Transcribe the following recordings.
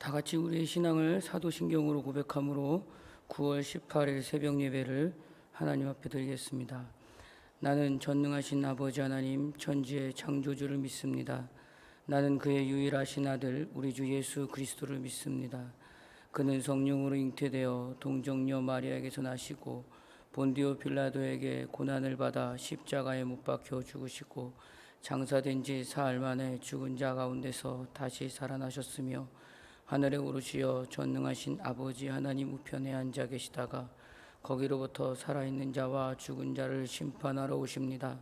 다 같이 우리의 신앙을 사도신경으로 고백함으로 9월 18일 새벽 예배를 하나님 앞에 드리겠습니다. 나는 전능하신 아버지 하나님 천지의 창조주를 믿습니다. 나는 그의 유일하신 아들 우리 주 예수 그리스도를 믿습니다. 그는 성령으로 잉태되어 동정녀 마리아에게서 나시고 본디오 빌라도에게 고난을 받아 십자가에 못 박혀 죽으시고 장사된 지 사흘 만에 죽은 자 가운데서 다시 살아나셨으며 하늘에 오르시어 전능하신 아버지 하나님 우편에 앉아 계시다가 거기로부터 살아있는 자와 죽은 자를 심판하러 오십니다.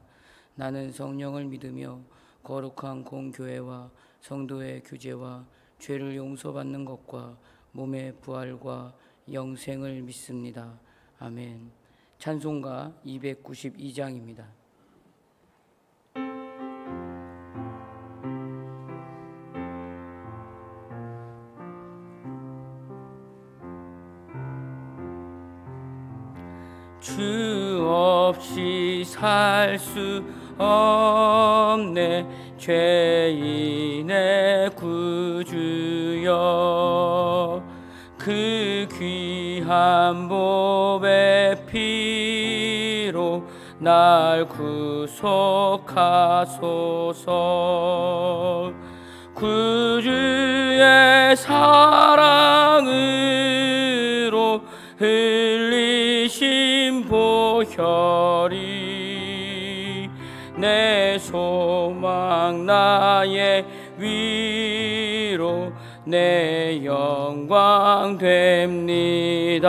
나는 성령을 믿으며 거룩한 공교회와 성도의 규제와 죄를 용서받는 것과 몸의 부활과 영생을 믿습니다. 아멘. 찬송가 292장입니다. 주 없이 살 수 없네 죄인의 구주여 그 귀한 보배 피로 날 구속하소서 구주의 사랑으로 흘리신 보혈이 내 소망 나의 위로 내 영광 됩니다.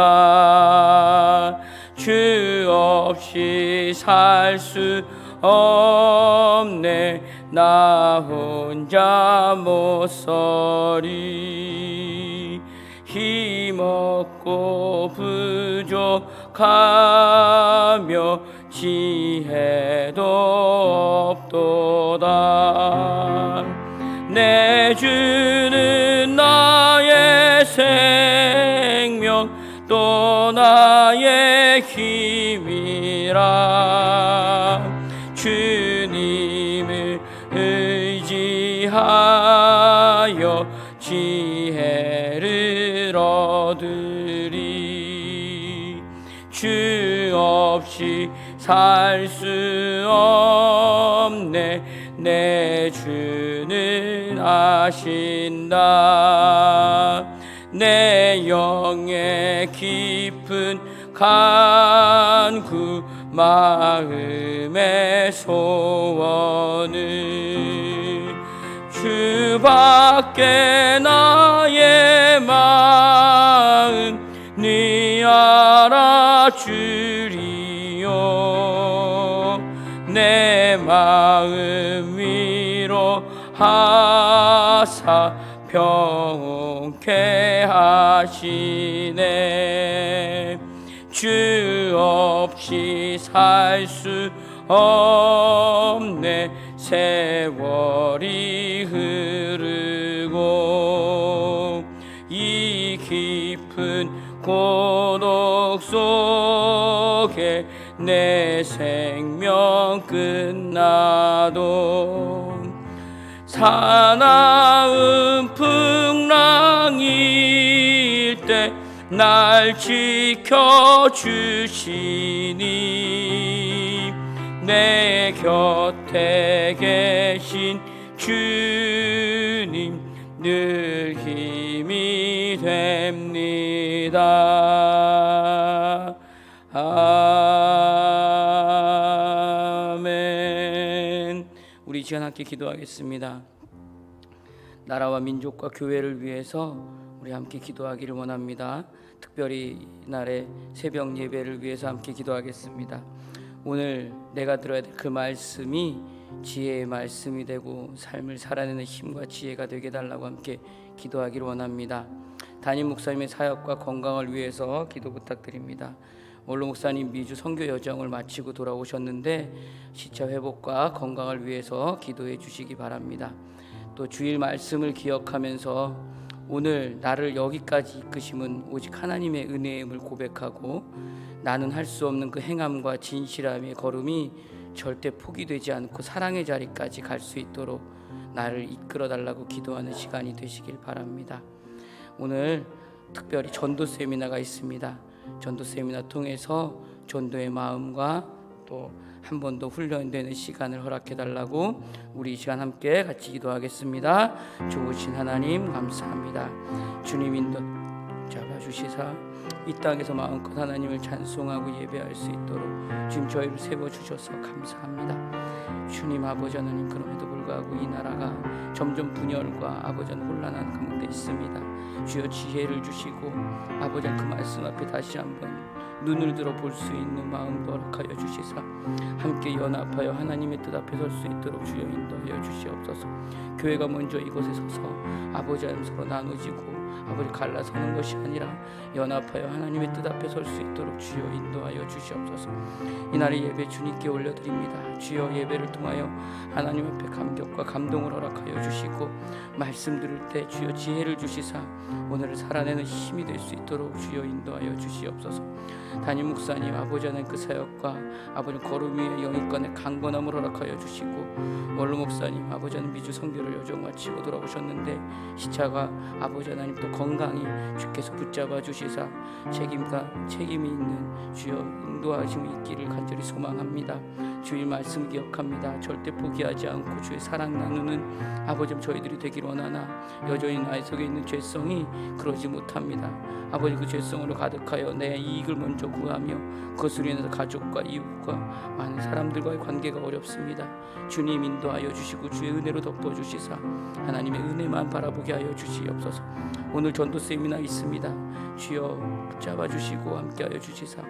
주 없이 살 수 없네 나 혼자 못 서리 힘없고 부족하며 지혜도 없도다. 내 주는 나의 생명 또 나의 힘이라 주님을 의지하여 지혜를 얻으리. 주 없이 살 수 없네 내 주는 아신다. 내 영의 깊은 간구 마음의 소원을 주밖에 나의 마음 네 알아주리요. 내 마음 위로하사 평온케 하시네. 주 없이 살 수 없네 세월이 흐르고 이 깊은 고독 속에 내 생명 끝나도 사나운 풍랑일 때 날 지켜주시니 내 곁에 계신 주님 늘 힘이 됩니다. 아멘. 우리 시간 함께 기도하겠습니다. 나라와 민족과 교회를 위해서 우리 함께 기도하기를 원합니다. 특별히 이날의 새벽 예배를 위해서 함께 기도하겠습니다. 오늘 내가 들어야 될 그 말씀이 지혜의 말씀이 되고 삶을 살아내는 힘과 지혜가 되게 해달라고 함께 기도하기를 원합니다. 담임 목사님의 사역과 건강을 위해서 기도 부탁드립니다. 원로 목사님 미주 선교 여정을 마치고 돌아오셨는데 시차 회복과 건강을 위해서 기도해 주시기 바랍니다. 또 주일 말씀을 기억하면서 오늘 나를 여기까지 이끄심은 오직 하나님의 은혜임을 고백하고 나는 할 수 없는 그 행함과 진실함의 걸음이 절대 포기되지 않고 사랑의 자리까지 갈 수 있도록 나를 이끌어 달라고 기도하는 시간이 되시길 바랍니다. 오늘 특별히 전도 세미나가 있습니다. 전도 세미나 통해서 전도의 마음과 또 한 번 더 훈련되는 시간을 허락해 달라고 우리 이 시간 함께 같이 기도하겠습니다. 좋으신 하나님 감사합니다. 주님 인도 잡아주시사 이 땅에서 마음껏 하나님을 찬송하고 예배할 수 있도록 주님 저희를 세워주셔서 감사합니다. 주님 아버지 하나님, 그럼에도 불구하고 이 나라가 점점 분열과 아버지 혼란한 가운데 있습니다. 주여 지혜를 주시고 아버지 그 말씀 앞에 다시 한번 눈을 들어 볼 수 있는 마음도 허락하여 주시사 함께 연합하여 하나님의 뜻 앞에 설 수 있도록 주여 인도하여 주시옵소서. 교회가 먼저 이곳에 서서 아버지 하나님 서로 나누지고 아버지 갈라서는 것이 아니라 연합하여 하나님의 뜻 앞에 설 수 있도록 주여 인도하여 주시옵소서. 이날의 예배 주님께 올려드립니다. 주여 예배를 통하여 하나님 앞에 감격과 감동을 허락하여 주시고 말씀 들을 때 주여 지혜를 주시사 오늘을 살아내는 힘이 될 수 있도록 주여 인도하여 주시옵소서. 담임 목사님 아버지 하나님 그 사역과 아버지 걸음 위에 영육간의 강건함을 허락하여 주시고 원로 목사님 아버지 하나님 미주 성교를 여정 마치고 돌아오셨는데 시차가 아버지 하나님 또 건강히 주께서 붙잡아 주시사 책임이 있는 주여 인도하심이 있기를 간절히 소망합니다. 주의 말씀 기억합니다. 절대 포기하지 않고 주의 사랑 나누는 아버지 저희들이 되길 원하나 여전히 나의 속에 있는 죄성이 그러지 못합니다. 아버지 그 죄성으로 가득하여 내 이익을 먼저 구하며 그것으로 인해서 가족과 이웃과 많은 사람들과의 관계가 어렵습니다. 주님 인도하여 주시고 주의 은혜로 덮어주시사 하나님의 은혜만 바라보게 하여 주시옵소서. 오늘 전도 세미나 있습니다. 주여 붙잡아 주시고 함께하여 주시사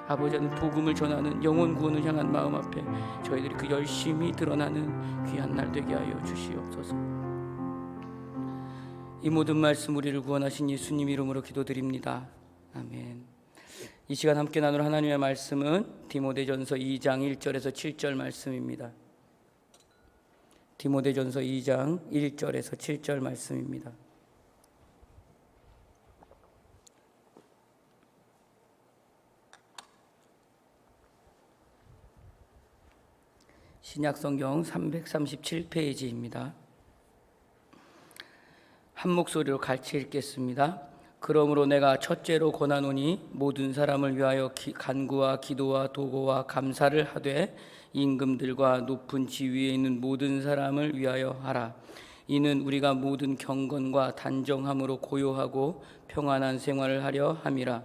아버지는 복음을 전하는 영혼 구원을 향한 마음 앞에 저희들이 그 열심히 드러나는 귀한 날 되게 하여 주시옵소서. 이 모든 말씀 우리를 구원하신 예수님 이름으로 기도드립니다. 아멘. 이 시간 함께 나눌 하나님의 말씀은 디모데전서 2장 1절에서 7절 말씀입니다. 디모데전서 2장 1절에서 7절 말씀입니다. 신약성경 337페이지입니다. 한 목소리로 같이 읽겠습니다. 그러므로 내가 첫째로 권하노니 모든 사람을 위하여 간구와 기도와 도고와 감사를 하되 임금들과 높은 지위에 있는 모든 사람을 위하여 하라. 이는 우리가 모든 경건과 단정함으로 고요하고 평안한 생활을 하려 함이라.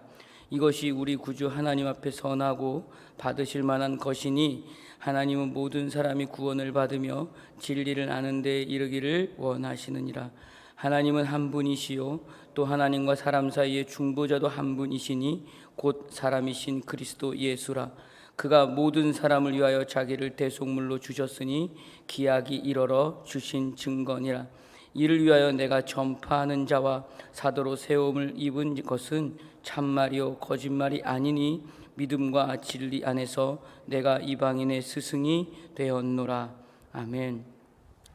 이것이 우리 구주 하나님 앞에 선하고 받으실 만한 것이니 하나님은 모든 사람이 구원을 받으며 진리를 아는 데 이르기를 원하시느니라. 하나님은 한 분이시요 또 하나님과 사람 사이의 중보자도 한 분이시니 곧 사람이신 그리스도 예수라. 그가 모든 사람을 위하여 자기를 대속물로 주셨으니 기약이 이르러 주신 증거니라. 이를 위하여 내가 전파하는 자와 사도로 세움을 입은 것은 참말이요 거짓말이 아니니 믿음과 진리 안에서 내가 이방인의 스승이 되었노라. 아멘.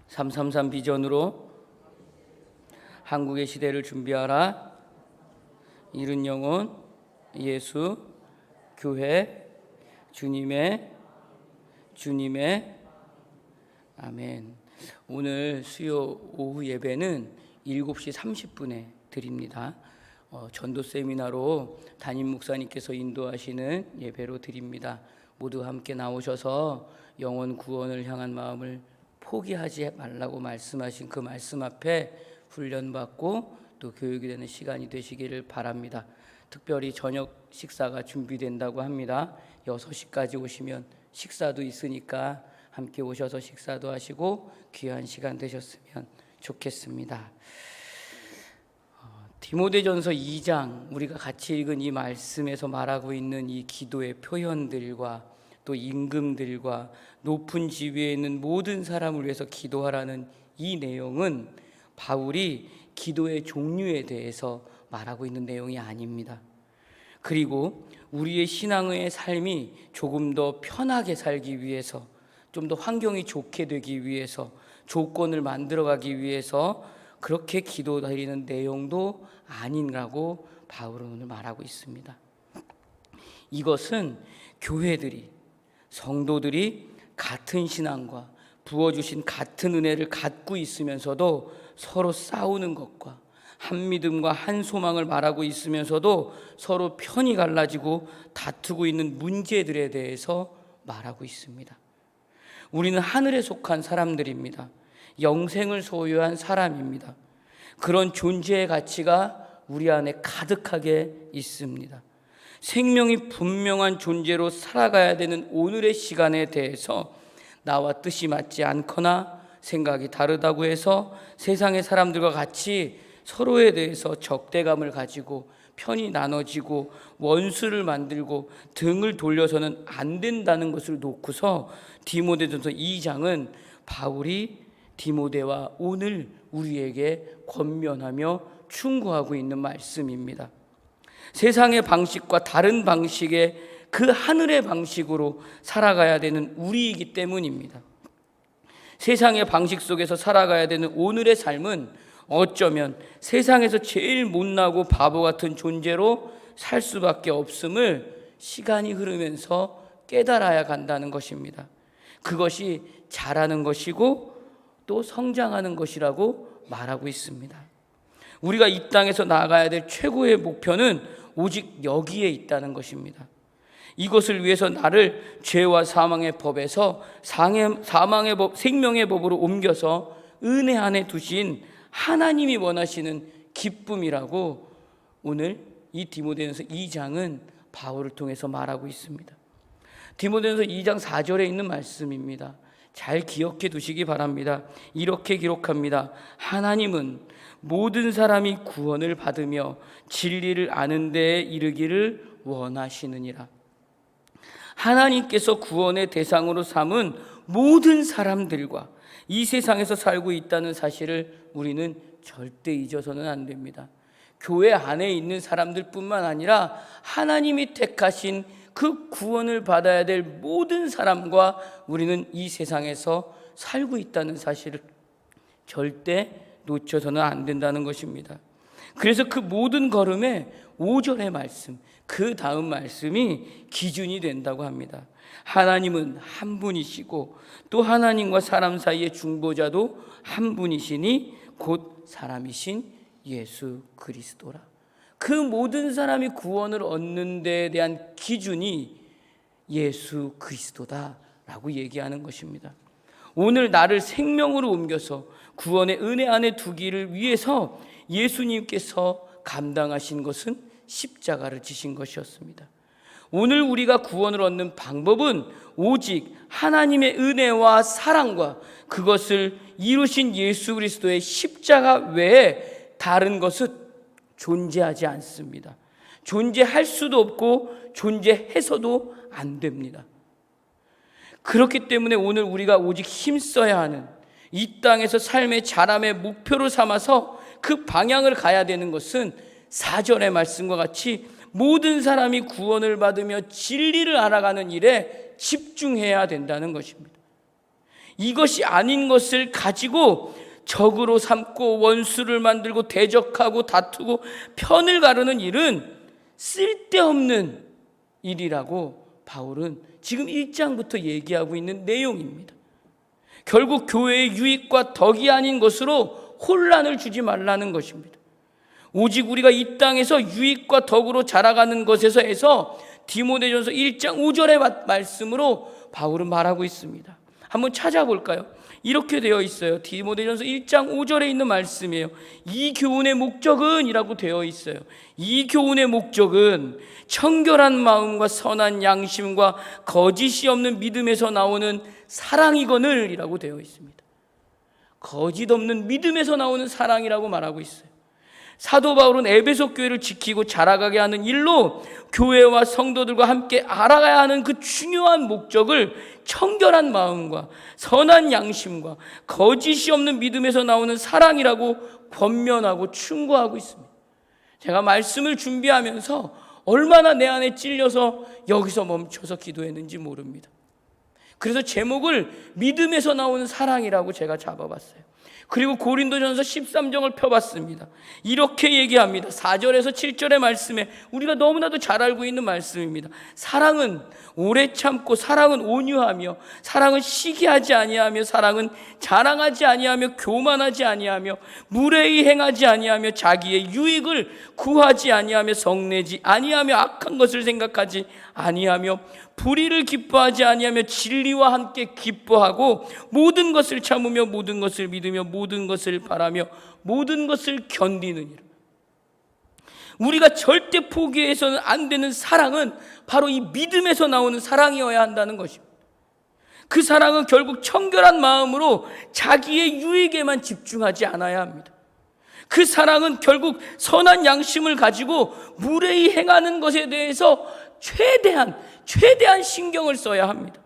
333 비전으로 한국의 시대를 준비하라. 이른 영혼, 예수, 교회, 주님의 아멘. 오늘 수요 오후 예배는 7시 30분에 드립니다. 전도 세미나로 담임 목사님께서 인도하시는 예배로 드립니다. 모두 함께 나오셔서 영혼 구원을 향한 마음을 포기하지 말라고 말씀하신 그 말씀 앞에 훈련받고 또 교육이 되는 시간이 되시기를 바랍니다. 특별히 저녁 식사가 준비된다고 합니다. 6시까지 오시면 식사도 있으니까 함께 오셔서 식사도 하시고 귀한 시간 되셨으면 좋겠습니다. 디모데전서 2장 우리가 같이 읽은 이 말씀에서 말하고 있는 이 기도의 표현들과 또 임금들과 높은 지위에 있는 모든 사람을 위해서 기도하라는 이 내용은 바울이 기도의 종류에 대해서 말하고 있는 내용이 아닙니다. 그리고 우리의 신앙의 삶이 조금 더 편하게 살기 위해서, 좀 더 환경이 좋게 되기 위해서, 조건을 만들어가기 위해서 그렇게 기도드리는 내용도 아니라고 바울은 오늘 말하고 있습니다. 이것은 교회들이, 성도들이 같은 신앙과 부어주신 같은 은혜를 갖고 있으면서도 서로 싸우는 것과 한 믿음과 한 소망을 말하고 있으면서도 서로 편이 갈라지고 다투고 있는 문제들에 대해서 말하고 있습니다. 우리는 하늘에 속한 사람들입니다. 영생을 소유한 사람입니다. 그런 존재의 가치가 우리 안에 가득하게 있습니다. 생명이 분명한 존재로 살아가야 되는 오늘의 시간에 대해서 나와 뜻이 맞지 않거나 생각이 다르다고 해서 세상의 사람들과 같이 서로에 대해서 적대감을 가지고 편이 나눠지고 원수를 만들고 등을 돌려서는 안 된다는 것을 놓고서 디모데전서 2장은 바울이 디모데와 오늘 우리에게 권면하며 충고하고 있는 말씀입니다. 세상의 방식과 다른 방식의 그 하늘의 방식으로 살아가야 되는 우리이기 때문입니다. 세상의 방식 속에서 살아가야 되는 오늘의 삶은 어쩌면 세상에서 제일 못나고 바보 같은 존재로 살 수밖에 없음을 시간이 흐르면서 깨달아야 간다는 것입니다. 그것이 잘하는 것이고 또 성장하는 것이라고 말하고 있습니다. 우리가 이 땅에서 나아가야 될 최고의 목표는 오직 여기에 있다는 것입니다. 이것을 위해서 나를 죄와 사망의 법에서 사망의 법, 생명의 법으로 옮겨서 은혜 안에 두신 하나님이 원하시는 기쁨이라고 오늘 이 디모데전서 2장은 바울을 통해서 말하고 있습니다. 디모데전서 2장 4절에 있는 말씀입니다. 잘 기억해 두시기 바랍니다. 이렇게 기록합니다. 하나님은 모든 사람이 구원을 받으며 진리를 아는 데에 이르기를 원하시느니라. 하나님께서 구원의 대상으로 삼은 모든 사람들과 이 세상에서 살고 있다는 사실을 우리는 절대 잊어서는 안 됩니다. 교회 안에 있는 사람들뿐만 아니라 하나님이 택하신 그 구원을 받아야 될 모든 사람과 우리는 이 세상에서 살고 있다는 사실을 절대 놓쳐서는 안 된다는 것입니다. 그래서 그 모든 걸음에 5절의 말씀, 그 다음 말씀이 기준이 된다고 합니다. 하나님은 한 분이시고 또 하나님과 사람 사이의 중보자도 한 분이시니 곧 사람이신 예수 그리스도라. 그 모든 사람이 구원을 얻는 데에 대한 기준이 예수 그리스도다라고 얘기하는 것입니다. 오늘 나를 생명으로 옮겨서 구원의 은혜 안에 두기를 위해서 예수님께서 감당하신 것은 십자가를 지신 것이었습니다. 오늘 우리가 구원을 얻는 방법은 오직 하나님의 은혜와 사랑과 그것을 이루신 예수 그리스도의 십자가 외에 다른 것은 존재하지 않습니다. 존재할 수도 없고 존재해서도 안 됩니다. 그렇기 때문에 오늘 우리가 오직 힘써야 하는 이 땅에서 삶의 자람의 목표로 삼아서 그 방향을 가야 되는 것은 4절의 말씀과 같이 모든 사람이 구원을 받으며 진리를 알아가는 일에 집중해야 된다는 것입니다. 이것이 아닌 것을 가지고 적으로 삼고 원수를 만들고 대적하고 다투고 편을 가르는 일은 쓸데없는 일이라고 바울은 지금 1장부터 얘기하고 있는 내용입니다. 결국 교회의 유익과 덕이 아닌 것으로 혼란을 주지 말라는 것입니다. 오직 우리가 이 땅에서 유익과 덕으로 자라가는 것에서 해서 디모데전서 1장 5절의 말씀으로 바울은 말하고 있습니다. 한번 찾아볼까요? 이렇게 되어 있어요. 디모데전서 1장 5절에 있는 말씀이에요. 이 교훈의 목적은 이라고 되어 있어요. 이 교훈의 목적은 청결한 마음과 선한 양심과 거짓이 없는 믿음에서 나오는 사랑이거늘 이라고 되어 있습니다. 거짓 없는 믿음에서 나오는 사랑이라고 말하고 있어요. 사도 바울은 에베소 교회를 지키고 자라가게 하는 일로 교회와 성도들과 함께 알아가야 하는 그 중요한 목적을 청결한 마음과 선한 양심과 거짓이 없는 믿음에서 나오는 사랑이라고 권면하고 충고하고 있습니다. 제가 말씀을 준비하면서 얼마나 내 안에 찔려서 여기서 멈춰서 기도했는지 모릅니다. 그래서 제목을 믿음에서 나오는 사랑이라고 제가 잡아봤어요. 그리고 고린도전서 13장을 펴봤습니다. 이렇게 얘기합니다. 4절에서 7절의 말씀에 우리가 너무나도 잘 알고 있는 말씀입니다. 사랑은 오래 참고, 사랑은 온유하며, 사랑은 시기하지 아니하며, 사랑은 자랑하지 아니하며, 교만하지 아니하며, 무례히 행하지 아니하며, 자기의 유익을 구하지 아니하며, 성내지 아니하며, 악한 것을 생각하지 아니하며, 불의를 기뻐하지 아니하며, 진리와 함께 기뻐하고, 모든 것을 참으며, 모든 것을 믿으며, 모든 것을 바라며, 모든 것을 견디느니라. 우리가 절대 포기해서는 안 되는 사랑은 바로 이 믿음에서 나오는 사랑이어야 한다는 것입니다. 그 사랑은 결국 청결한 마음으로 자기의 유익에만 집중하지 않아야 합니다. 그 사랑은 결국 선한 양심을 가지고 무례히 행하는 것에 대해서 최대한 신경을 써야 합니다.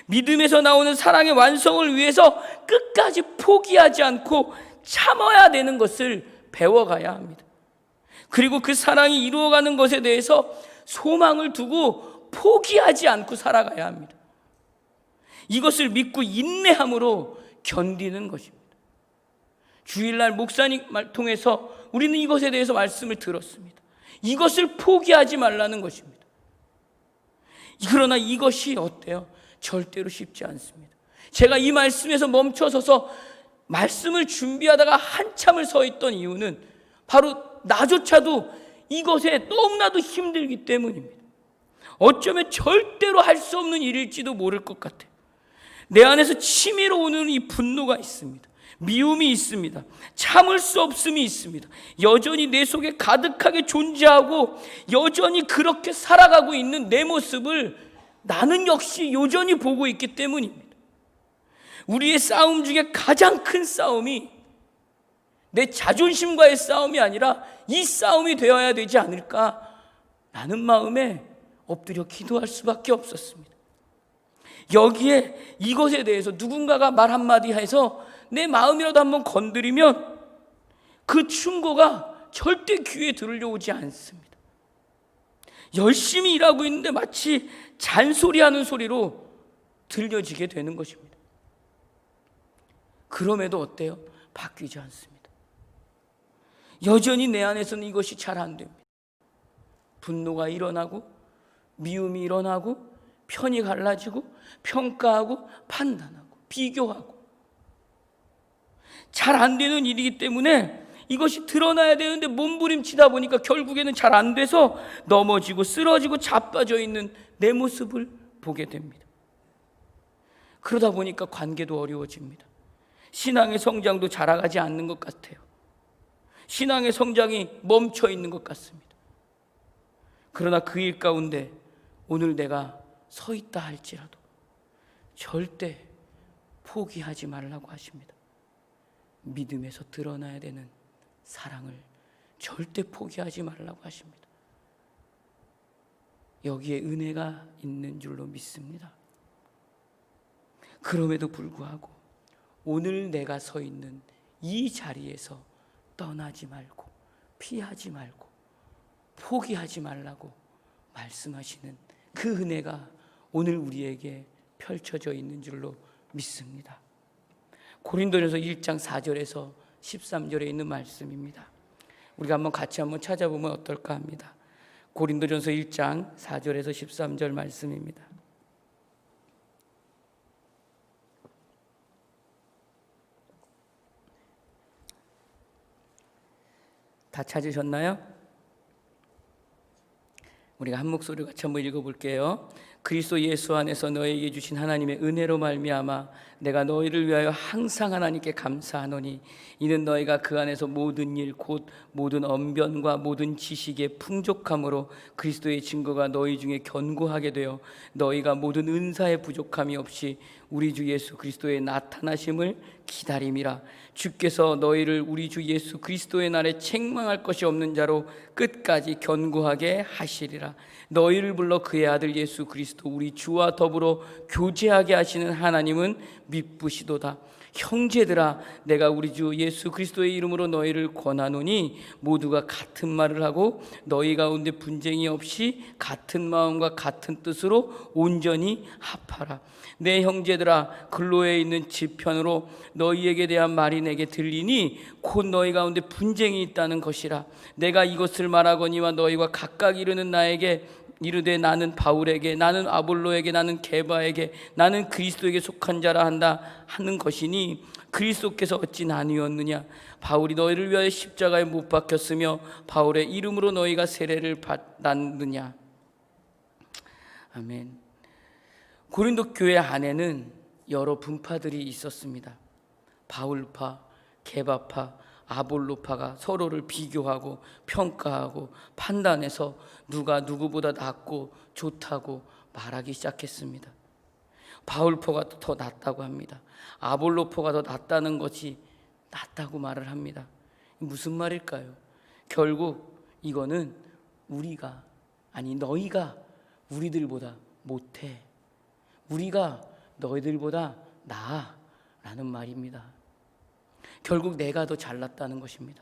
믿음에서 나오는 사랑의 완성을 위해서 끝까지 포기하지 않고 참아야 되는 것을 배워가야 합니다. 그리고 그 사랑이 이루어가는 것에 대해서 소망을 두고 포기하지 않고 살아가야 합니다. 이것을 믿고 인내함으로 견디는 것입니다. 주일날 목사님 말 통해서 우리는 이것에 대해서 말씀을 들었습니다. 이것을 포기하지 말라는 것입니다. 그러나 이것이 어때요? 절대로 쉽지 않습니다. 제가 이 말씀에서 멈춰서서 말씀을 준비하다가 한참을 서 있던 이유는 바로 나조차도 이것에 너무나도 힘들기 때문입니다. 어쩌면 절대로 할 수 없는 일일지도 모를 것 같아요. 내 안에서 치밀어 오는 이 분노가 있습니다. 미움이 있습니다. 참을 수 없음이 있습니다. 여전히 내 속에 가득하게 존재하고 여전히 그렇게 살아가고 있는 내 모습을 나는 역시 여전히 보고 있기 때문입니다. 우리의 싸움 중에 가장 큰 싸움이 내 자존심과의 싸움이 아니라 이 싸움이 되어야 되지 않을까 라는 마음에 엎드려 기도할 수밖에 없었습니다. 여기에 이것에 대해서 누군가가 말 한마디 해서 내 마음이라도 한번 건드리면 그 충고가 절대 귀에 들려오지 않습니다. 열심히 일하고 있는데 마치 잔소리하는 소리로 들려지게 되는 것입니다. 그럼에도 어때요? 바뀌지 않습니다. 여전히 내 안에서는 이것이 잘 안 됩니다. 분노가 일어나고 미움이 일어나고 편이 갈라지고 평가하고 판단하고 비교하고 잘 안 되는 일이기 때문에 이것이 드러나야 되는데 몸부림치다 보니까 결국에는 잘 안 돼서 넘어지고 쓰러지고 자빠져 있는 내 모습을 보게 됩니다. 그러다 보니까 관계도 어려워집니다. 신앙의 성장도 자라가지 않는 것 같아요. 신앙의 성장이 멈춰 있는 것 같습니다. 그러나 그 일 가운데 오늘 내가 서 있다 할지라도 절대 포기하지 말라고 하십니다. 믿음에서 드러나야 되는 사랑을 절대 포기하지 말라고 하십니다. 여기에 은혜가 있는 줄로 믿습니다. 그럼에도 불구하고 오늘 내가 서 있는 이 자리에서 떠나지 말고 피하지 말고 포기하지 말라고 말씀하시는 그 은혜가 오늘 우리에게 펼쳐져 있는 줄로 믿습니다. 고린도전서 1장 4절에서 13절에 있는 말씀입니다. 우리가 같이 한번 찾아보면 어떨까 합니다. 고린도전서 1장 4절에서 13절 말씀입니다. 다 찾으셨나요? 우리가 한 목소리 같이 한번 읽어볼게요. 그리스도 예수 안에서 너에게 주신 하나님의 은혜로 말미암아 내가 너희를 위하여 항상 하나님께 감사하노니 이는 너희가 그 안에서 모든 일 곧 모든 언변과 모든 지식의 풍족함으로 그리스도의 증거가 너희 중에 견고하게 되어 너희가 모든 은사의 부족함이 없이 우리 주 예수 그리스도의 나타나심을 기다림이라. 주께서 너희를 우리 주 예수 그리스도의 날에 책망할 것이 없는 자로 끝까지 견고하게 하시리라. 너희를 불러 그의 아들 예수 그리스도 우리 주와 더불어 교제하게 하시는 하나님은 미쁘시도다. 형제들아, 내가 우리 주 예수 그리스도의 이름으로 너희를 권하노니 모두가 같은 말을 하고 너희 가운데 분쟁이 없이 같은 마음과 같은 뜻으로 온전히 합하라. 내 형제들아, 근로에 있는 지편으로 너희에게 대한 말이 내게 들리니 곧 너희 가운데 분쟁이 있다는 것이라. 내가 이것을 말하거니와 너희가 각각 이르는 나에게 이르되 나는 바울에게, 나는 아볼로에게, 나는 게바에게, 나는 그리스도에게 속한 자라 한다 하는 것이니 그리스도께서 어찌 나뉘었느냐? 바울이 너희를 위하여 십자가에 못 박혔으며 바울의 이름으로 너희가 세례를 받았느냐? 아멘. 고린도 교회 안에는 여러 분파들이 있었습니다. 바울파, 게바파, 아볼로파가 서로를 비교하고 평가하고 판단해서 누가 누구보다 낫고 좋다고 말하기 시작했습니다. 바울포가 더 낫다고 합니다. 아볼로포가 더 낫다는 것이 낫다고 말을 합니다. 무슨 말일까요? 결국 이거는 우리가, 아니 너희가 우리들보다 못해, 우리가 너희들보다 나아 라는 말입니다. 결국 내가 더 잘났다는 것입니다.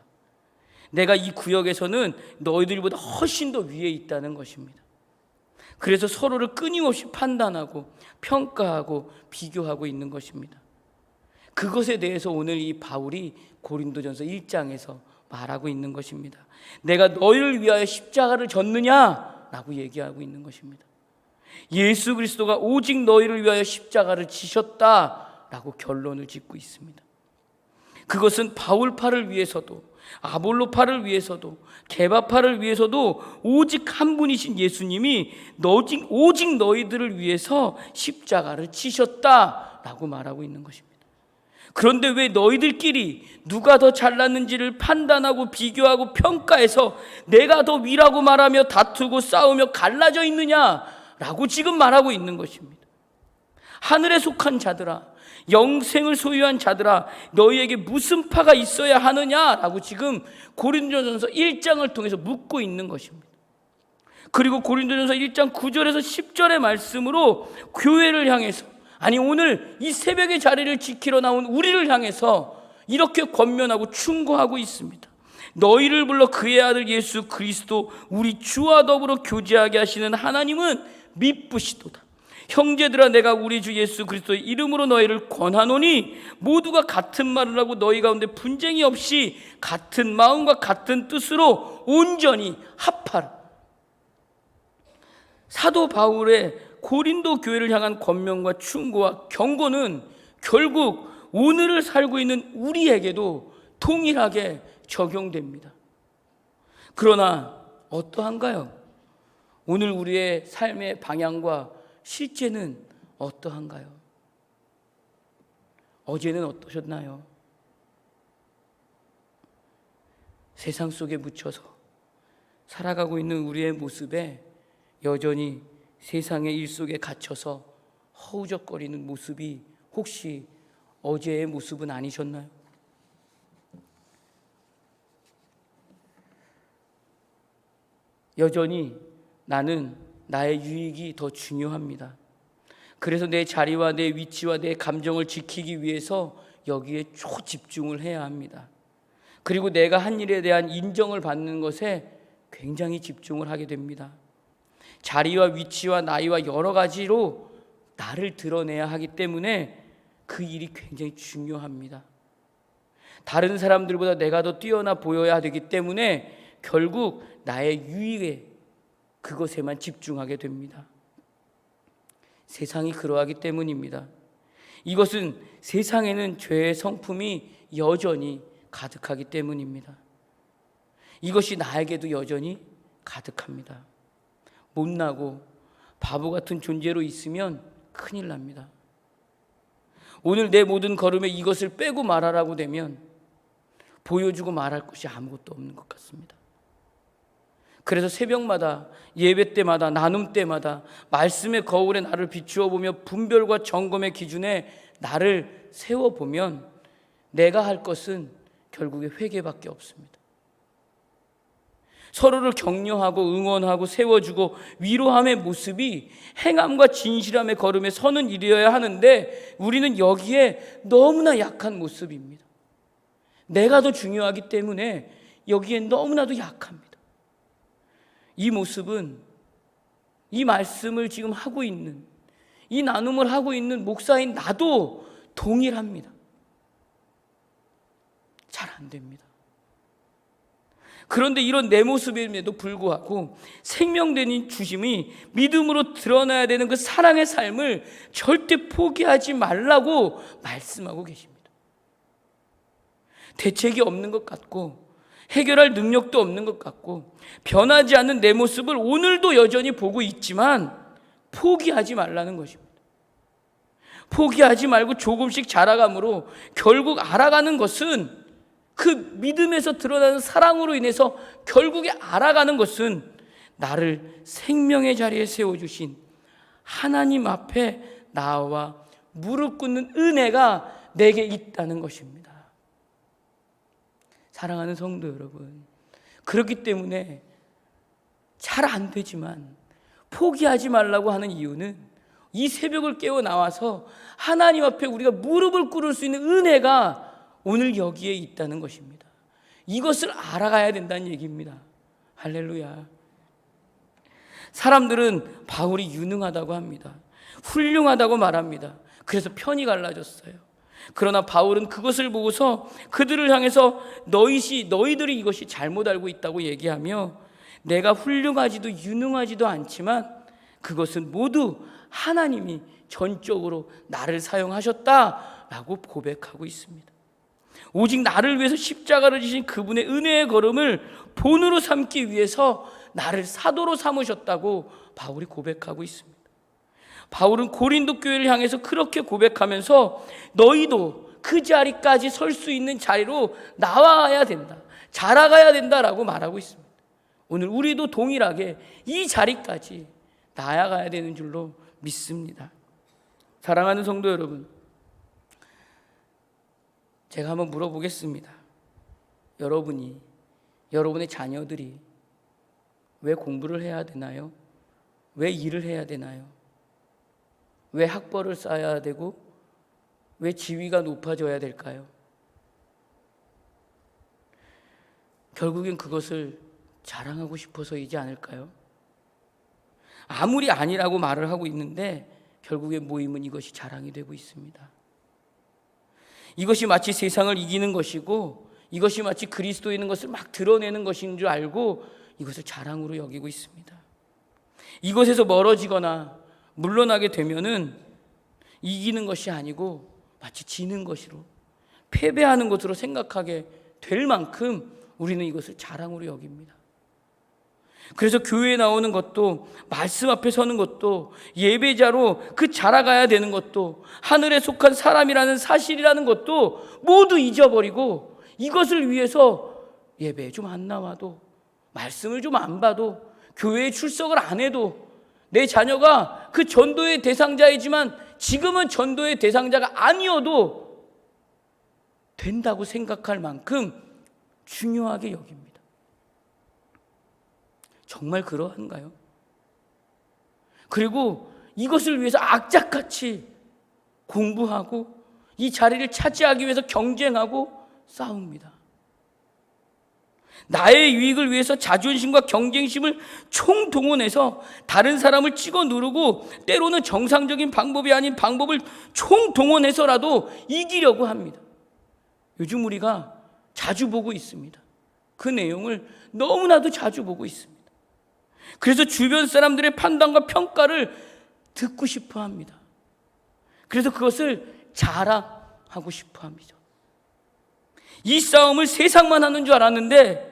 내가 이 구역에서는 너희들보다 훨씬 더 위에 있다는 것입니다. 그래서 서로를 끊임없이 판단하고 평가하고 비교하고 있는 것입니다. 그것에 대해서 오늘 이 바울이 고린도전서 1장에서 말하고 있는 것입니다. 내가 너희를 위하여 십자가를 졌느냐라고 얘기하고 있는 것입니다. 예수 그리스도가 오직 너희를 위하여 십자가를 지셨다라고 결론을 짓고 있습니다. 그것은 바울파를 위해서도 아볼로파를 위해서도 게바파를 위해서도 오직 한 분이신 예수님이 오직 너희들을 위해서 십자가를 치셨다라고 말하고 있는 것입니다. 그런데 왜 너희들끼리 누가 더 잘났는지를 판단하고 비교하고 평가해서 내가 더 위라고 말하며 다투고 싸우며 갈라져 있느냐라고 지금 말하고 있는 것입니다. 하늘에 속한 자들아, 영생을 소유한 자들아, 너희에게 무슨 파가 있어야 하느냐라고 지금 고린도전서 1장을 통해서 묻고 있는 것입니다. 그리고 고린도전서 1장 9절에서 10절의 말씀으로 교회를 향해서, 아니 오늘 이 새벽의 자리를 지키러 나온 우리를 향해서 이렇게 권면하고 충고하고 있습니다. 너희를 불러 그의 아들 예수 그리스도 우리 주와 더불어 교제하게 하시는 하나님은 미쁘시도다. 형제들아, 내가 우리 주 예수 그리스도의 이름으로 너희를 권하노니 모두가 같은 말을 하고 너희 가운데 분쟁이 없이 같은 마음과 같은 뜻으로 온전히 합하라. 사도 바울의 고린도 교회를 향한 권면과 충고와 경고는 결국 오늘을 살고 있는 우리에게도 동일하게 적용됩니다. 그러나 어떠한가요? 오늘 우리의 삶의 방향과 실제는 어떠한가요? 어제는 어떠셨나요? 세상 속에 묻혀서 살아가고 있는 우리의 모습에 여전히 세상의 일 속에 갇혀서 허우적거리는 모습이 혹시 어제의 모습은 아니셨나요? 여전히 나는 나의 유익이 더 중요합니다. 그래서 내 자리와 내 위치와 내 감정을 지키기 위해서 여기에 초집중을 해야 합니다. 그리고 내가 한 일에 대한 인정을 받는 것에 굉장히 집중을 하게 됩니다. 자리와 위치와 나이와 여러 가지로 나를 드러내야 하기 때문에 그 일이 굉장히 중요합니다. 다른 사람들보다 내가 더 뛰어나 보여야 되기 때문에 결국 나의 유익에 그것에만 집중하게 됩니다. 세상이 그러하기 때문입니다. 이것은 세상에는 죄의 성품이 여전히 가득하기 때문입니다. 이것이 나에게도 여전히 가득합니다. 못나고 바보 같은 존재로 있으면 큰일 납니다. 오늘 내 모든 걸음에 이것을 빼고 말하라고 되면 보여주고 말할 것이 아무것도 없는 것 같습니다. 그래서 새벽마다 예배 때마다 나눔 때마다 말씀의 거울에 나를 비추어 보며 분별과 점검의 기준에 나를 세워보면 내가 할 것은 결국에 회개밖에 없습니다. 서로를 격려하고 응원하고 세워주고 위로함의 모습이 행함과 진실함의 걸음에 서는 일이어야 하는데 우리는 여기에 너무나 약한 모습입니다. 내가 더 중요하기 때문에 여기에 너무나도 약합니다. 이 모습은 이 말씀을 지금 하고 있는, 이 나눔을 하고 있는 목사인 나도 동일합니다. 잘 안 됩니다. 그런데 이런 내 모습임에도 불구하고 생명되는 주심이 믿음으로 드러나야 되는 그 사랑의 삶을 절대 포기하지 말라고 말씀하고 계십니다. 대책이 없는 것 같고 해결할 능력도 없는 것 같고 변하지 않는 내 모습을 오늘도 여전히 보고 있지만 포기하지 말라는 것입니다. 포기하지 말고 조금씩 자라감으로 결국 알아가는 것은, 그 믿음에서 드러나는 사랑으로 인해서 결국에 알아가는 것은 나를 생명의 자리에 세워주신 하나님 앞에 나와 무릎 꿇는 은혜가 내게 있다는 것입니다. 사랑하는 성도 여러분, 그렇기 때문에 잘 안 되지만 포기하지 말라고 하는 이유는 이 새벽을 깨어 나와서 하나님 앞에 우리가 무릎을 꿇을 수 있는 은혜가 오늘 여기에 있다는 것입니다. 이것을 알아가야 된다는 얘기입니다. 할렐루야. 사람들은 바울이 유능하다고 합니다. 훌륭하다고 말합니다. 그래서 편이 갈라졌어요. 그러나 바울은 그것을 보고서 그들을 향해서 너희들이 이것이 잘못 알고 있다고 얘기하며, 내가 훌륭하지도 유능하지도 않지만 그것은 모두 하나님이 전적으로 나를 사용하셨다라고 고백하고 있습니다. 오직 나를 위해서 십자가를 지신 그분의 은혜의 걸음을 본으로 삼기 위해서 나를 사도로 삼으셨다고 바울이 고백하고 있습니다. 바울은 고린도 교회를 향해서 그렇게 고백하면서 너희도 그 자리까지 설 수 있는 자리로 나와야 된다, 자라가야 된다라고 말하고 있습니다. 오늘 우리도 동일하게 이 자리까지 나아가야 되는 줄로 믿습니다. 사랑하는 성도 여러분, 제가 한번 물어보겠습니다. 여러분의 자녀들이 왜 공부를 해야 되나요? 왜 일을 해야 되나요? 왜 학벌을 쌓아야 되고 왜 지위가 높아져야 될까요? 결국엔 그것을 자랑하고 싶어서이지 않을까요? 아무리 아니라고 말을 하고 있는데 결국에 모임은 이것이 자랑이 되고 있습니다. 이것이 마치 세상을 이기는 것이고 이것이 마치 그리스도인인 것을 막 드러내는 것인 줄 알고 이것을 자랑으로 여기고 있습니다. 이것에서 멀어지거나 물러나게 되면은 이기는 것이 아니고 마치 지는 것으로, 패배하는 것으로 생각하게 될 만큼 우리는 이것을 자랑으로 여깁니다. 그래서 교회에 나오는 것도, 말씀 앞에 서는 것도, 예배자로 그 자라가야 되는 것도, 하늘에 속한 사람이라는 사실이라는 것도 모두 잊어버리고 이것을 위해서 예배에 좀 안 나와도, 말씀을 좀 안 봐도, 교회에 출석을 안 해도, 내 자녀가 그 전도의 대상자이지만 지금은 전도의 대상자가 아니어도 된다고 생각할 만큼 중요하게 여깁니다. 정말 그러한가요? 그리고 이것을 위해서 악착같이 공부하고 이 자리를 차지하기 위해서 경쟁하고 싸웁니다. 나의 유익을 위해서 자존심과 경쟁심을 총동원해서 다른 사람을 찍어 누르고 때로는 정상적인 방법이 아닌 방법을 총동원해서라도 이기려고 합니다. 요즘 우리가 자주 보고 있습니다. 그 내용을 너무나도 자주 보고 있습니다. 그래서 주변 사람들의 판단과 평가를 듣고 싶어 합니다. 그래서 그것을 자랑하고 싶어 합니다. 이 싸움을 세상만 하는 줄 알았는데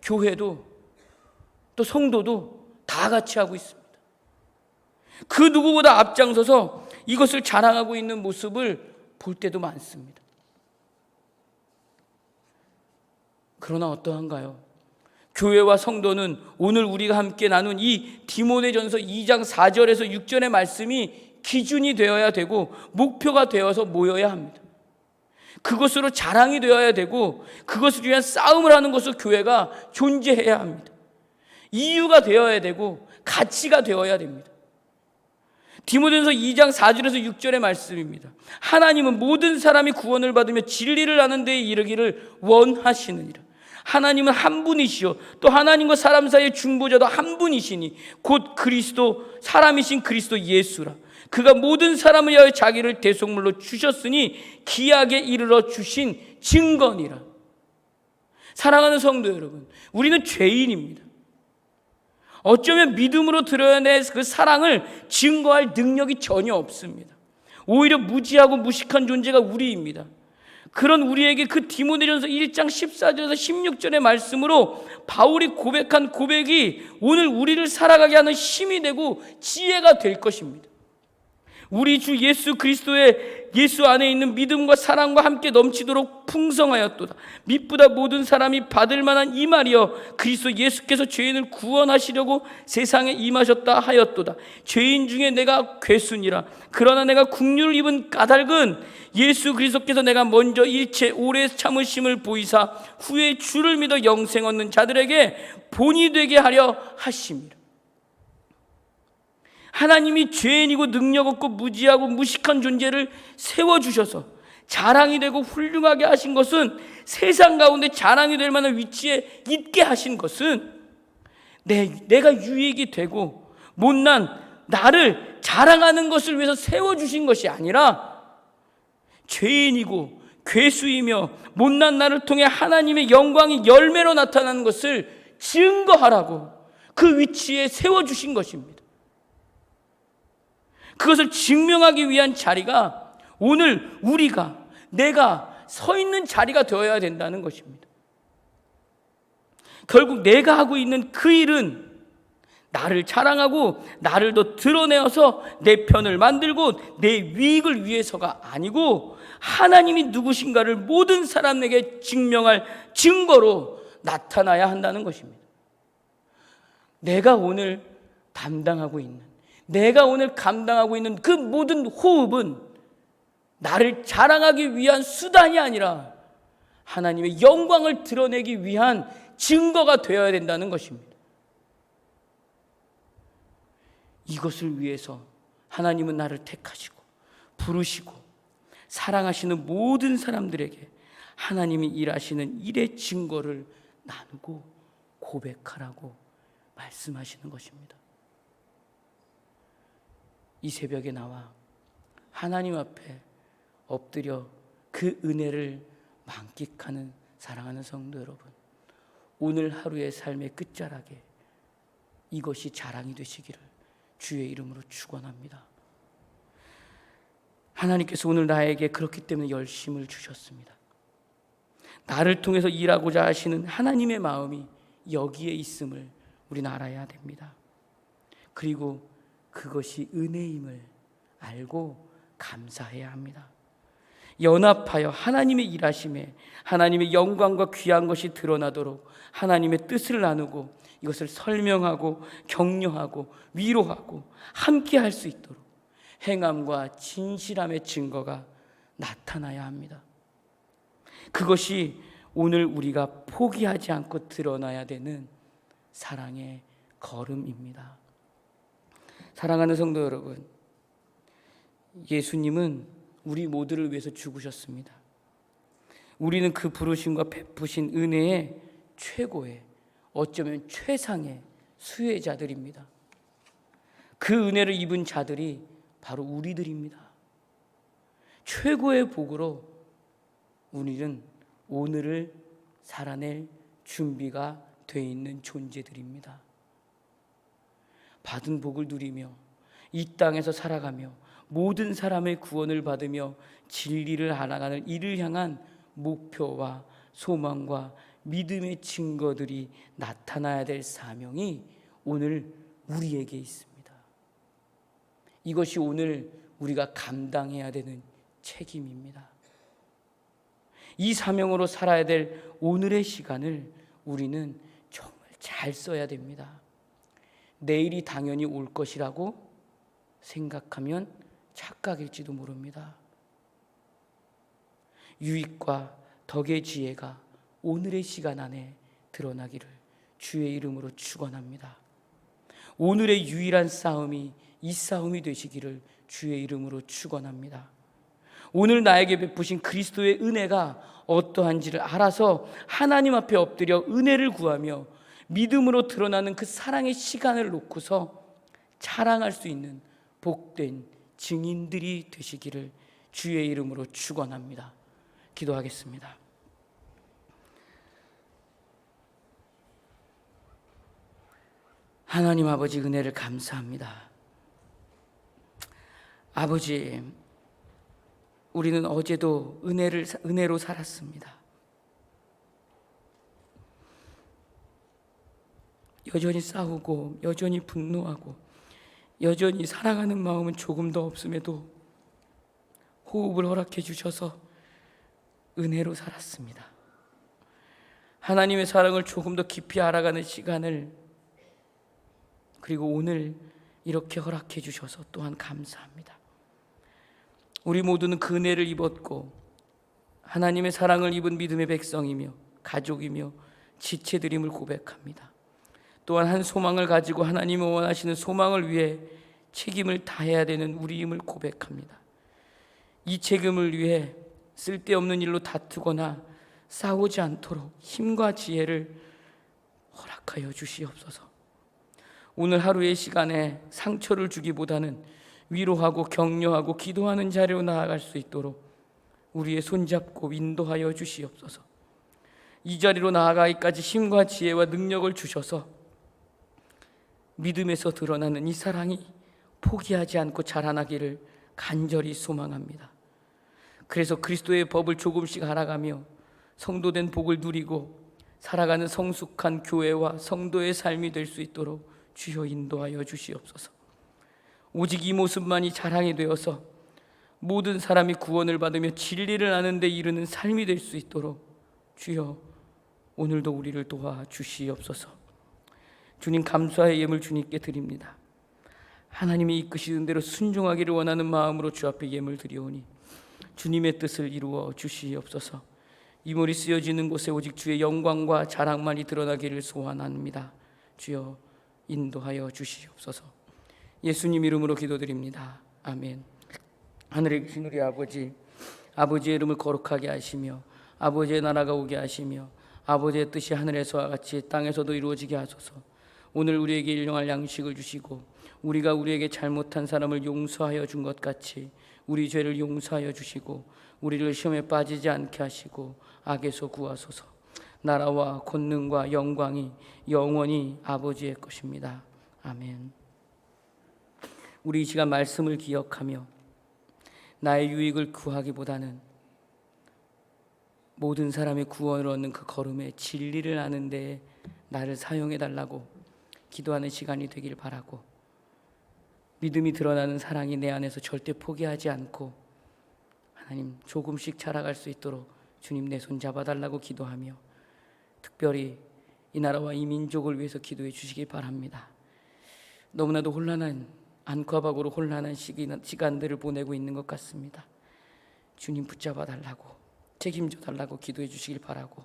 교회도 또 성도도 다 같이 하고 있습니다. 그 누구보다 앞장서서 이것을 자랑하고 있는 모습을 볼 때도 많습니다. 그러나 어떠한가요? 교회와 성도는 오늘 우리가 함께 나눈 이 디모데전서 2장 4절에서 6절의 말씀이 기준이 되어야 되고 목표가 되어서 모여야 합니다. 그것으로 자랑이 되어야 되고 그것을 위한 싸움을 하는 것으로 교회가 존재해야 합니다. 이유가 되어야 되고 가치가 되어야 됩니다. 디모데전서 2장 4절에서 6절의 말씀입니다. 하나님은 모든 사람이 구원을 받으며 진리를 아는 데에 이르기를 원하시느니라. 하나님은 한 분이시요 또 하나님과 사람 사이의 중보자도 한 분이시니 곧 그리스도, 사람이신 그리스도 예수라. 그가 모든 사람을 위하여 자기를 대속물로 주셨으니 기약에 이르러 주신 증거니라. 사랑하는 성도 여러분, 우리는 죄인입니다. 어쩌면 믿음으로 드러낼 그 사랑을 증거할 능력이 전혀 없습니다. 오히려 무지하고 무식한 존재가 우리입니다. 그런 우리에게 그 디모데전서 1장 14절에서 16절의 말씀으로 바울이 고백한 고백이 오늘 우리를 살아가게 하는 힘이 되고 지혜가 될 것입니다. 우리 주 예수 그리스도의 예수 안에 있는 믿음과 사랑과 함께 넘치도록 풍성하였도다. mit보다 모든 사람이 받을 만한 이 말이여 그리스도 예수께서 죄인을 구원하시려고 세상에 임하셨다 하였도다. 죄인 중에 내가 괴순이라. 그러나 내가 국류를 입은 까닭은 예수 그리스도께서 내가 먼저 일체 오래 참으심을 보이사 후에 주를 믿어 영생 얻는 자들에게 본이 되게 하려 하심이라. 하나님이 죄인이고 능력 없고 무지하고 무식한 존재를 세워주셔서 자랑이 되고 훌륭하게 하신 것은, 세상 가운데 자랑이 될 만한 위치에 있게 하신 것은 내가 유익이 되고 못난 나를 자랑하는 것을 위해서 세워주신 것이 아니라 죄인이고 괴수이며 못난 나를 통해 하나님의 영광이 열매로 나타나는 것을 증거하라고 그 위치에 세워주신 것입니다. 그것을 증명하기 위한 자리가 오늘 내가 서 있는 자리가 되어야 된다는 것입니다. 결국 내가 하고 있는 그 일은 나를 자랑하고 나를 더 드러내어서 내 편을 만들고 내 유익을 위해서가 아니고 하나님이 누구신가를 모든 사람에게 증명할 증거로 나타나야 한다는 것입니다. 내가 오늘 담당하고 있는, 내가 오늘 감당하고 있는 그 모든 호흡은 나를 자랑하기 위한 수단이 아니라 하나님의 영광을 드러내기 위한 증거가 되어야 된다는 것입니다. 이것을 위해서 하나님은 나를 택하시고 부르시고 사랑하시는 모든 사람들에게 하나님이 일하시는 일의 증거를 나누고 고백하라고 말씀하시는 것입니다. 이 새벽에 나와 하나님 앞에 엎드려 그 은혜를 만끽하는 사랑하는 성도 여러분, 오늘 하루의 삶의 끝자락에 이것이 자랑이 되시기를 주의 이름으로 축원합니다. 하나님께서 오늘 나에게 그렇기 때문에 열심을 주셨습니다. 나를 통해서 일하고자 하시는 하나님의 마음이 여기에 있음을 우리는 알아야 됩니다. 그리고 그것이 은혜임을 알고 감사해야 합니다. 연합하여 하나님의 일하심에 하나님의 영광과 귀한 것이 드러나도록 하나님의 뜻을 나누고 이것을 설명하고 격려하고 위로하고 함께 할 수 있도록 행함과 진실함의 증거가 나타나야 합니다. 그것이 오늘 우리가 포기하지 않고 드러나야 되는 사랑의 걸음입니다. 사랑하는 성도 여러분, 예수님은 우리 모두를 위해서 죽으셨습니다. 우리는 그 부르심과 베푸신 은혜의 최고의, 어쩌면 최상의 수혜자들입니다. 그 은혜를 입은 자들이 바로 우리들입니다. 최고의 복으로 우리는 오늘을 살아낼 준비가 되어 있는 존재들입니다. 받은 복을 누리며 이 땅에서 살아가며 모든 사람의 구원을 받으며 진리를 알아가는 이를 향한 목표와 소망과 믿음의 증거들이 나타나야 될 사명이 오늘 우리에게 있습니다. 이것이 오늘 우리가 감당해야 되는 책임입니다. 이 사명으로 살아야 될 오늘의 시간을 우리는 정말 잘 써야 됩니다. 내일이 당연히 올 것이라고 생각하면 착각일지도 모릅니다. 유익과 덕의 지혜가 오늘의 시간 안에 드러나기를 주의 이름으로 축원합니다. 오늘의 유일한 싸움이 이 싸움이 되시기를 주의 이름으로 축원합니다. 오늘 나에게 베푸신 그리스도의 은혜가 어떠한지를 알아서 하나님 앞에 엎드려 은혜를 구하며 믿음으로 드러나는 그 사랑의 시간을 놓고서 자랑할 수 있는 복된 증인들이 되시기를 주의 이름으로 축원합니다. 기도하겠습니다. 하나님 아버지, 은혜를 감사합니다. 아버지, 우리는 어제도 은혜로 살았습니다. 여전히 싸우고 여전히 분노하고 여전히 사랑하는 마음은 조금 더 없음에도 호흡을 허락해 주셔서 은혜로 살았습니다. 하나님의 사랑을 조금 더 깊이 알아가는 시간을, 그리고 오늘 이렇게 허락해 주셔서 또한 감사합니다. 우리 모두는 그 은혜를 입었고 하나님의 사랑을 입은 믿음의 백성이며 가족이며 지체드림을 고백합니다. 또한 한 소망을 가지고 하나님이 원하시는 소망을 위해 책임을 다해야 되는 우리임을 고백합니다. 이 책임을 위해 쓸데없는 일로 다투거나 싸우지 않도록 힘과 지혜를 허락하여 주시옵소서. 오늘 하루의 시간에 상처를 주기보다는 위로하고 격려하고 기도하는 자리로 나아갈 수 있도록 우리의 손잡고 인도하여 주시옵소서. 이 자리로 나아가기까지 힘과 지혜와 능력을 주셔서 믿음에서 드러나는 이 사랑이 포기하지 않고 자라나기를 간절히 소망합니다. 그래서 그리스도의 법을 조금씩 알아가며 성도된 복을 누리고 살아가는 성숙한 교회와 성도의 삶이 될 수 있도록 주여 인도하여 주시옵소서. 오직 이 모습만이 자랑이 되어서 모든 사람이 구원을 받으며 진리를 아는 데 이르는 삶이 될 수 있도록 주여 오늘도 우리를 도와주시옵소서. 주님, 감사의 예물 주님께 드립니다. 하나님이 이끄시는 대로 순종하기를 원하는 마음으로 주 앞에 예물 드리오니 주님의 뜻을 이루어 주시옵소서. 이물이 쓰여지는 곳에 오직 주의 영광과 자랑만이 드러나기를 소원합니다. 주여 인도하여 주시옵소서. 예수님 이름으로 기도드립니다. 아멘. 하늘에 계신 우리 아버지, 아버지의 이름을 거룩하게 하시며 아버지의 나라가 오게 하시며 아버지의 뜻이 하늘에서와 같이 땅에서도 이루어지게 하소서. 오늘 우리에게 일용할 양식을 주시고 우리가 우리에게 잘못한 사람을 용서하여 준 것 같이 우리 죄를 용서하여 주시고 우리를 시험에 빠지지 않게 하시고 악에서 구하소서. 나라와 권능과 영광이 영원히 아버지의 것입니다. 아멘. 우리 이 시간 말씀을 기억하며 나의 유익을 구하기보다는 모든 사람의 구원을 얻는 그 걸음에 진리를 아는 데에 나를 사용해 달라고 기도하는 시간이 되길 바라고, 믿음이 드러나는 사랑이 내 안에서 절대 포기하지 않고 하나님 조금씩 자라갈 수 있도록 주님 내 손 잡아달라고 기도하며 특별히 이 나라와 이 민족을 위해서 기도해 주시기 바랍니다. 너무나도 혼란한, 안과박으로 혼란한 시간들을 보내고 있는 것 같습니다. 주님 붙잡아 달라고, 책임져 달라고 기도해 주시길 바라고,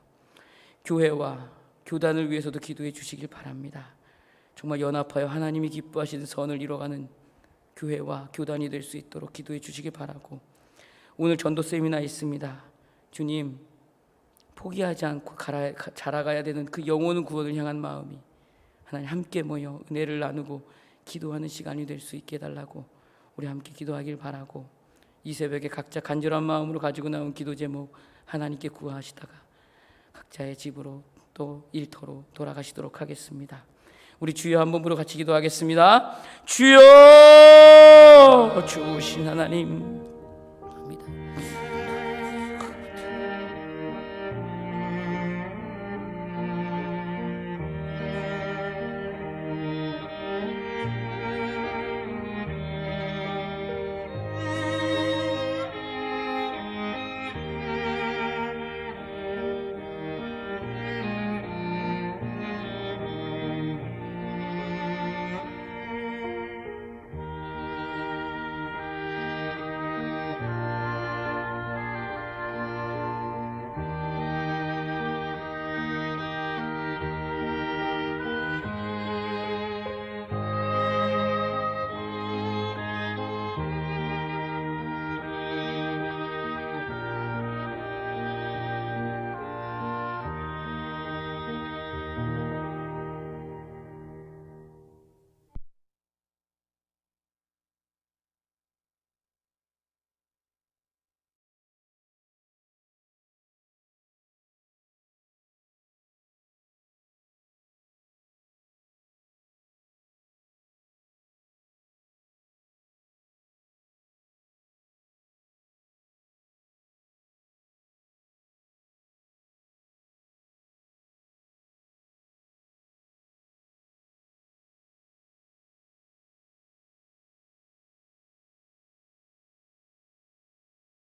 교회와 교단을 위해서도 기도해 주시길 바랍니다. 정말 연합하여 하나님이 기뻐하시는 선을 이뤄가는 교회와 교단이 될 수 있도록 기도해 주시기 바라고, 오늘 전도 세미나 있습니다. 주님, 포기하지 않고 자라가야 되는 그 영혼 구원을 향한 마음이 하나님 함께 모여 은혜를 나누고 기도하는 시간이 될 수 있게 해달라고 우리 함께 기도하길 바라고, 이 새벽에 각자 간절한 마음으로 가지고 나온 기도 제목 하나님께 구하시다가 각자의 집으로 또 일터로 돌아가시도록 하겠습니다. 우리 주여 한 번으로 같이 기도하겠습니다. 주여, 주신 하나님,